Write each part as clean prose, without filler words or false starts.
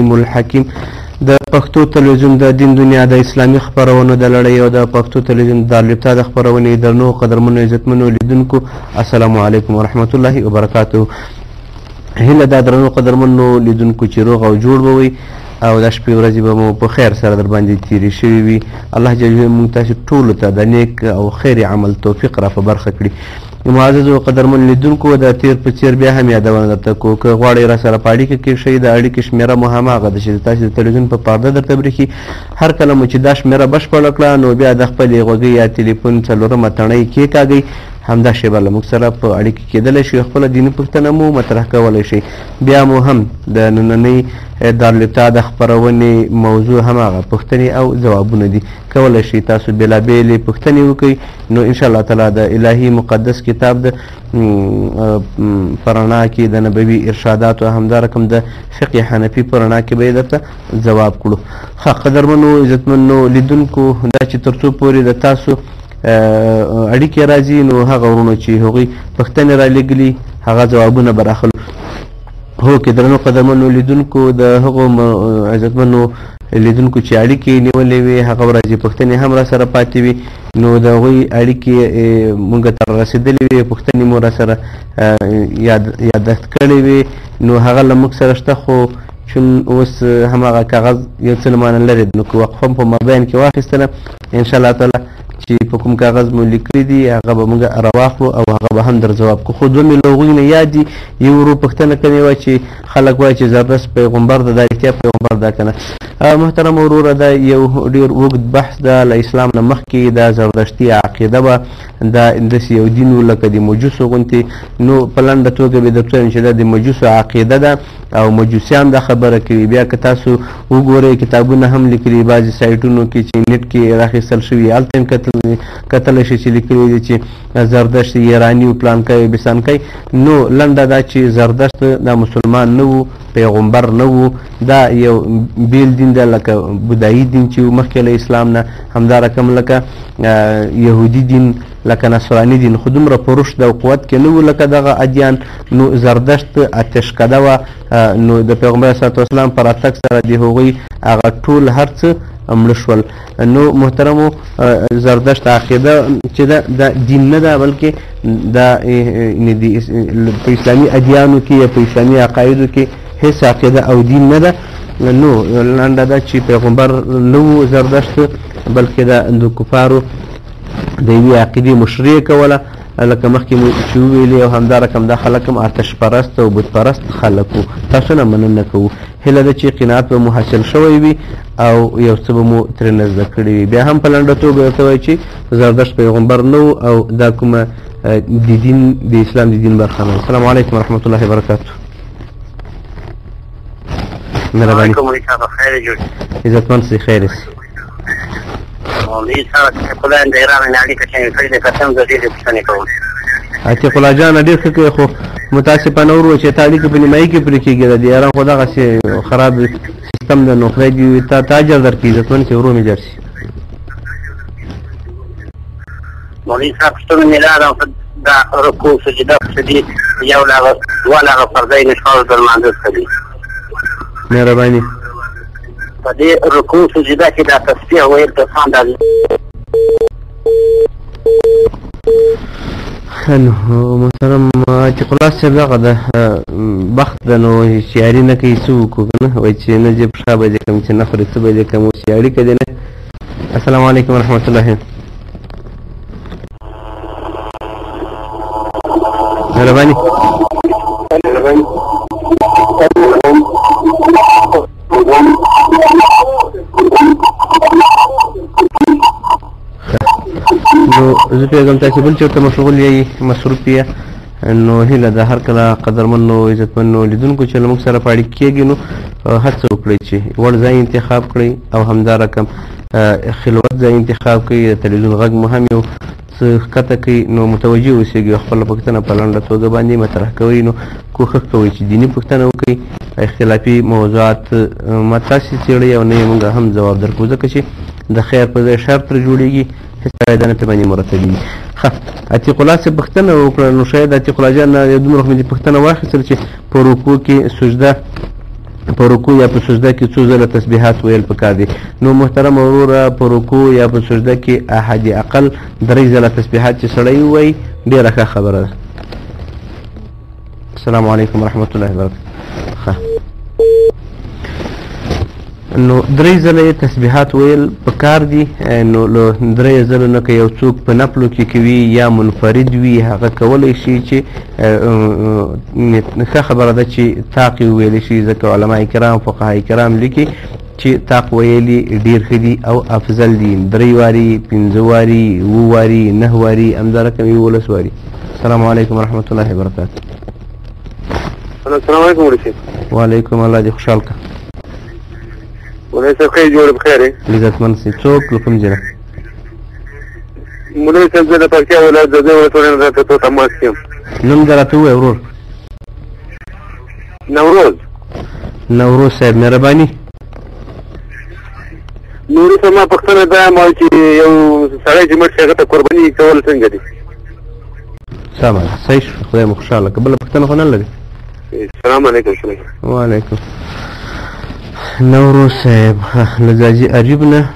العلیم الحکیم. د پښتو تلویزیون د دین دنیا د اسلامي خپرونو د لړۍ او د پښتو تلویزیون د الفتا د خپرونې درنو قدرمنو عزتمنو لیدونکو السلام علیکم ورحمت الله وبرکاته. هیله دا درنو قدرمنو لیدونکو چې روغ او جوړ به وي او د شپې ورځې به مو په خیر سره در باندې تیرې شوي وي. الله جل جلاله موږ تاسو ټولو ته د نیک او خیر عمل توفیق را په برخه کړي. معززو قدرمن لیدونکو د تیر په څیر بیا هم یادونه درته کوو که غواړئ را سره په اړیکه کې شئ د اړیکې شمېره مو هماغه ده چې تاسو د تلویزیون په پرده درته برېښي. هر کله مو چې دا شمېره بشپړه کړه نو بیا د خپلې غوږۍ یا تلیفون څلورمه تڼۍ کېکاږئ، همدا شیبه له موږ سره په اړیکه کېدلی شي، خپله دیني پوښتنه مو مطرح کولی شئ. بیا مو هم د نننۍ دارالفتا د خپرونې موضوع هماغه پوښتنې او ځوابونه دي. کولی شئ تاسو بېلابېلې پوښتنې وکړئ نو انشاءالله تعالی د الهي مقدس کتاب د په رڼا کې د نبوي ارشاداتو همدا رقم د فقه حنفي په رڼا کې به یې درته ځواب کړو. ښه قدرمنو عزتمنو لیدونکو، دا چې تر څو پورې د تاسو اړیکې راځي نو هغه ورونو چې هغوی پوښتنې را لېږلي هغه ځوابونه به راخلو. هو که درنو قدرمنو لیدونکو د هغو عزتمنو لیدونکو چې اړیکې نیولې وي هغه ورځې پوښتنې هم را سره پاتې وي نو د هغوی اړیکې مونږ ته رسېدلې وي، پوښتنې مو را سره یادښت کړې وي نو هغه له موږ سره شته، خو چون اوس هماغه کاغذ یو څه له مانه لرې نو که وقفه په مابین کې واخیستله انشاءالله تعالی چې په کوم کاغذ مو لیکلي دي هغه به موږ راواخلو او هغه به هم در ځواب کړو. خو دوه مې له هغوی نه یاد دي، یو ورو پوښتنه کړې وه چې خلک وایي چې زردشت پیغمبر ده، دا رښتیا پیغمبر ده که نه؟ محترم وروره دا یو ډېر اوږد بحث ده. له اسلام نه مخکې دا زردشتي عقیده وه، دا داسې یو دین و لکه د مجوسو غوندې. نو په لنډه توګه به درته وایم چې دا د مجوسو عقیده ده او مجوسیان دا خبره کوي. بیا که تاسو وګورئ کتابونه هم لیکلي بعضې سایټونو کې چې نیټ کې راخیستل شوي هلته هم کتلی شي چې لیکلي دي چې زردشت ایراني و پلانکی بسانکی. نو لنډه دا چې زردشت دا مسلمان نه و، پیغمبر نه و، دا یو بیل دین ده لکه بودایي دین چې مخکې له اسلام نه، همدا رقم لکه یهودي دین، لکه نصراني دین، خو دومره په رشد او قوت کې نه و لکه دغه ادیان. نو زردشت اتشکده وه. نو د پیغمبر صلی الله علیه وسلم پر راتګ سره د هغوی هغه ټول هر څه مړه شول. نو محترمو زردشت عقیده چې دا دین نه ده بلکې دا په اسلامي ادیانو کې یا په اسلامي عقایدو کې هیڅ عقیده او دین نه ده. نو لنډه ده چې پیغمبر نه و زردشت بلکې د کفارو د یوې عقیدې مشري کوله لکه مخکې مو چې وویلې او همدا رقم دا خلک هم آتش پرست او بت پرست خلک وو. تاسو نه مننه کوو. هیله ده چې قناعت به مو حاصل شوی وي او یو څه به مو ترېنه زده کړي وي. بیا هم په لنډه توګه ورته وایي چې زردشت پیغمبر نه و او دا کومه د دین د اسلام د دین برخه نه. السلام علیکم ورحمت الله وبرکاته. مهرباني عزتمن سي خیر سي. عتیق الله جان ډېر ښه کوي خو متاسفانه ورو چې تا اړیکې په نیمایي کې پرې کېږي د ایران خو دغسې خراب سیستم ده. نو خدای دې تا اجر درکړي عزتمن چې ورو مې جر شي. مولوي صاحب پوښتنه مې دا ده دا رکوع سجده څه دي؟ یو له هغه دوه له هغه فرضۍ نه شپږ د لمانځه څه دي؟ مهرباني په دې رکوع سجده کې دا تسبیح ویل د ځان د نو محترم عتیق الله صاحب دغه ده بخت ده نو سیاري نه کوي څه وکړو که نه وایي چې نه جې په شا به دې کړم چې نه خورې څه به دې کړم اوس یې اړیکه دې نه. السلام علیکم ورحمت الله. مهرباني نو زه پوهېږم تاسې بل چېرته مشغول یئ مصروف یې. نو هیله ده هر کله قدرمنو عزتمنو لیدونکو چې له موږ سره په اړیکه کېږي نو هڅه وکړئ چې وړ ځای انتخاب کړئ او همدا رقم خلوت ځای انتخاب کړئ. د تلویزیون غږ مو هم یو څه ښکته کوي نو متوجه اوسېږئ او خپله پوښتنه په لنډه توګه باندې مطرح کوئ. نو کوښښ کوئ چې دیني پوښتنه وکړئ، اختلافي موضوعات ما تاسې څېړئ او نه یې موږ هم ځواب درکړو ځکه چې د خیر په ځای شر ترې جوړېږي، هېڅ فایده نه پرې باندې مرتبېږي. ښه عتیق الله صاحب پوښتنه وکړه نو شاید عتیق الله جان یو دومره خو مې دې پوښتنه واخیستل چې په رکوع کې سجده په رکوع یا په سجده کې څو ځله تسبیحات ویل پکار دي. نو محترم وروره په رکوع یا په سجده کې حد اقل 3 ځله تسبیحات چې سړی ووایي ډېره ښه خبره ده. السلام علیکم ورحمة الله وبرکاته. نو 3 ځله تسبیحات ویل پکار دي. نو له 3 ځله نه که یو څوک په نفلو کې کوي یا منفرد وي هغه کولی شي چې ښه خبره ده چې طاق یې وویلی شي، ځکه علما کرام فقها کرام لیکي چې طاق ویلي ډېر ښه دي او افضل دي. 3 واري 5 واري 7 واري 9 واري همدارقم 11 واري. السلام علیکم ورحمة الله وبرکاته. السلام علیکم مولوي صاحب. وعلیکم الله دې خوشحال که. مولوي صاحب خیر جوړ بخیر یې. عزتمند سي څوک له کوم ځای نه؟ مولوي صاحب زه د پکتیا ولایت د دې ولسوالۍ نه درته تماس یم. نوم دې راته ووایه ورور. نوروز صاحب مهرباني. نوري صاحب ما پوښتنه دا یم چې یو سړی چې مړ شي هغه ته قرباني کول څنګه دي؟ سمه ده، صحیح شو، خدای مو خوشحاله که. بله پوښتنه خو نه لري؟ السلام علیکم. وعلیکم. نوروز صاحب له ځاځي اریب نه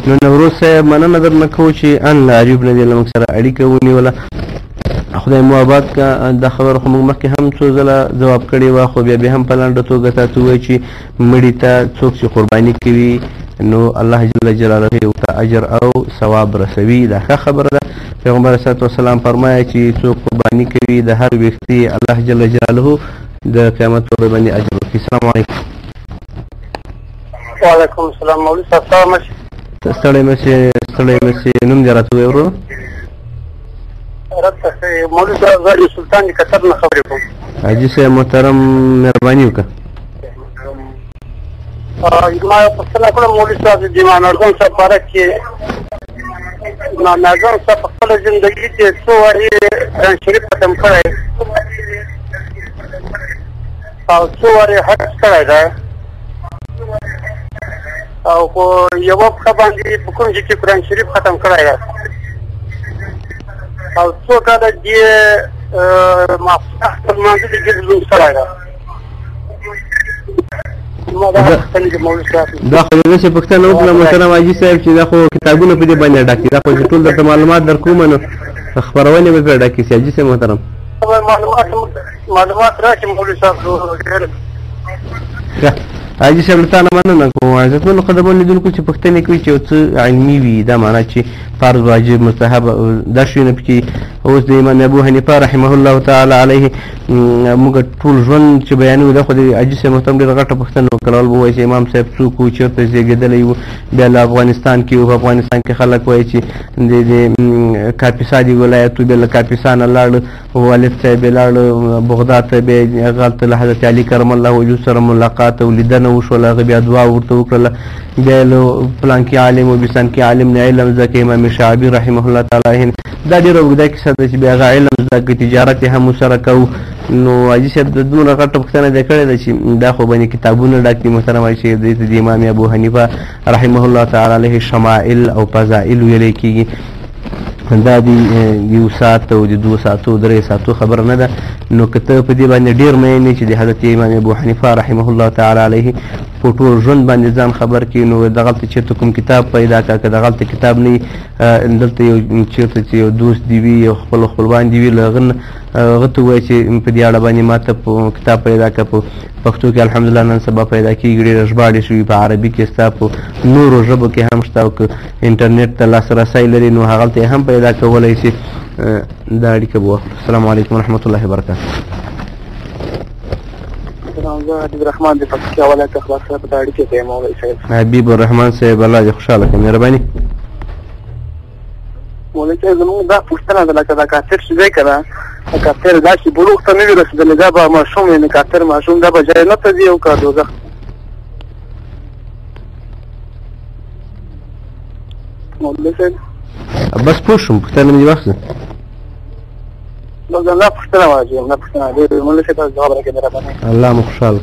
نو نوروز صاحب مننه درنه کوو چې ان له اریب نه دې له موږ سره اړیکه ونیوله. خدای مو آباد که. دا خبره خو موږ مخکې هم څو ځله ځواب کړې وه، خو بیا هم په لنډه توګه تاسو ووایئ چې مړي ته څوک چې قرباني کوي نو الله جل جلاله یو ته اجر او ثواب رسوي. دا ښه خبره ده. پیغمبر صلی الله علیه وسلم فرمایي چې څوک قرباني کوي د هر ویښتې الله جل جلاله د قیامت په ورځ باندې اجر ورکوي. السلام علیکم. وعلیکم السلام مولوي صاحب. سلام مشه. ستړی مشې. نوم دې راته ووایه ورور. مولوي صاحب زه د سلطان د قطر نه خبرې کوم. حاجي صاحب محترم مهرباني وکړه. ما یو پوښتنه کړم مولوي صاحب د ناظم صاحب باره کې. ناظم صاحب په خپله زندګي کې څو وارې قرآن شریف ختم کړی او څو وارې حج کړی دی او په یوه پښه باندې په کوم ځای کې قرآن شریف ختم کړی دی او څو کاله دې ماسپښین لمانځه د ګرد لمونځ کړی دی. دا خو داسې پوښتنه وکړه محترم حاجي صاحب چې دا خو کتابونه په دې باندې ډک دي. دا خو چې ټول درته معلومات درکوم نو خپرونې به پرې ډکې شي. حاجي صاحب محترم معلومات راکړي مولوي صاحب. حاجي صاحب له تا نه مننه کوم. عزتمنو قدمونو لیدونکو چې پوښتنې کوي چې یو څه علمي وي، دا معنا چې فرض واجب مستحب دا شیونه پکې. اوس د امام ابو حنیفه رحمه الله تعالی علیه موږ ټول ژوند چې بیانوي دا خو د حاجي صاحب محترم ډېره غټه پوښتنه وکړه. به وایي چې امام صاحب څوک و، چېرته زېږېدلی و، بیا له افغانستان کې و. په افغانستان کې خلک وایي چې د کاپیسا د ولایت و، بیا له کاپیسا نه لاړ والد صاحب یې لاړ بغداد ته، بیا هغلته له حضرت علي کرم الله وجهه سره ملاقات او لیدنه وشوله. هغه بیا دعا ورته وکړله. بیا له فلانکي عالم و بسانکي عالم نه علم زده کړه. امام شعبي رحمه الله تعالی دا ډېره اوږده کیسه ده چې بیا هغه علم زده کړه، تجارت یې هم ورسره کوو. نو حاجي صاحب د دومره غټه پوښتنه دې کړې ده چې دا خو باندې کتابونه ډک دي محترم حاجي صاحب. دې ته د امام ابو حنیفه رحمه الله تعالی علیه شمائل او فضائل ویلی کېږي. دا د یو ساعت او د 2 ساعتو 3 ساعتو خبره نه ده. نو که ته په دې باندې ډېر مین چې د حضرت امام ابو حنیفه رحمه الله تعالی علیه په ټول ژوند باندې ځان خبر کړي نو دغلته چېرته کوم کتاب پیدا کړه. که دغلته کتاب نه وي دلته یو چېرته چې یو دوست دي وي، یو خپلوان دي وي، له هغه ته ووایه چې په دې اړه باندې ما ته کتاب پیدا کړه. په پښتو کې الحمدلله نن سبا پیدا کېږي، ډېرې ژباړې شوي. په عربي کې ستا په نورو ژبو کې هم شته او که انټرنېټ ته لاسرسی لري نو هغلته یې هم پیدا کولی شي. دا اړیکه به واخلو. السلام علیکم ورحمة الله وبرکاته. زه حبیب الرحمن د پکتیا ولایت اخلاص سره په اړیکه کې یم مولوي صاحب. حبیب الرحمن صاحب الله دې خوشحاله کړي. مهرباني. مولوي صاحب زموږ دا پوښتنه ده لکه دا کافر چې دی که نه د کافر دا چې بلوغ ته نه وي رسېدلی دا به ماشوم یعنې کافر ماشوم دا به جنت ته ځي او که دوزخ؟ مولوي صاحب بس پوه شوم پوښتنه مې واخله. نه پوښتنه واجب نه پوښتنه ډېر مولوي صاحب تاسو ځواب راکړئ مهرباني. الله مو خوشحاله.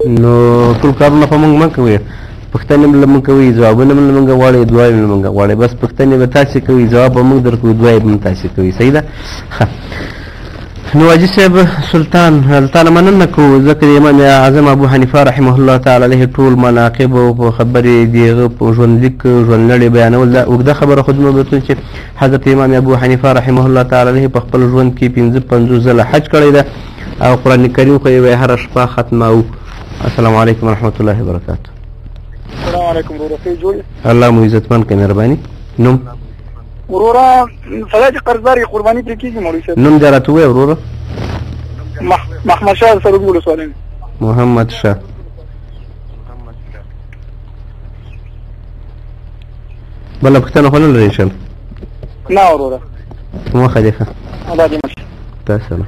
نو ټول کارونه په موږ مه کوئ. پوښتنې به له موږ کوئ ځوابونه به له موږ غواړئ دعاوې به له موږ غواړئ بس پوښتنې به تاسې کوئ ځواب به موږ درکوو دعاوې به هم تاسې کوئ صحیح ده ښه نو حاجي صاحب سلطان تانه مننه کوو ځکه د امام اعظم ابو حنیفه رحمه الله تعالی علیه ټول مناقب او په خبرې د هغه په ژوندلیک ژوندلړې بیانول دا اوږده خبره خو دومره بهتون چې حضرت امام ابو حنیفه رحمه الله تعالی علیه په خپل ژوند کې 50 ځله حج کړی ده او قرآن کریم خو یې هره شپه ختماوه السلام علیکم ورحمت الله وبرکاته السلام علیکم ورحمة الله جوړ الله مو عزتمن کړي مهرباني نوم وروره سړی چې قرضدار یې قرباني پرې کېږي مولوي صاحب نوم دې راته ووایه وروره محمد شاه سروبي ولسوالۍ محمد شاه بله پوښتنه خو نه لرئ انشاءالله نه وروره موخه دې ښه الله دې مشه تاسو سلام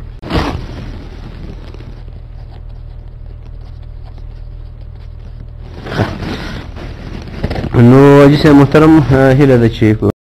نو حاجي صاحب محترم هیله ده چې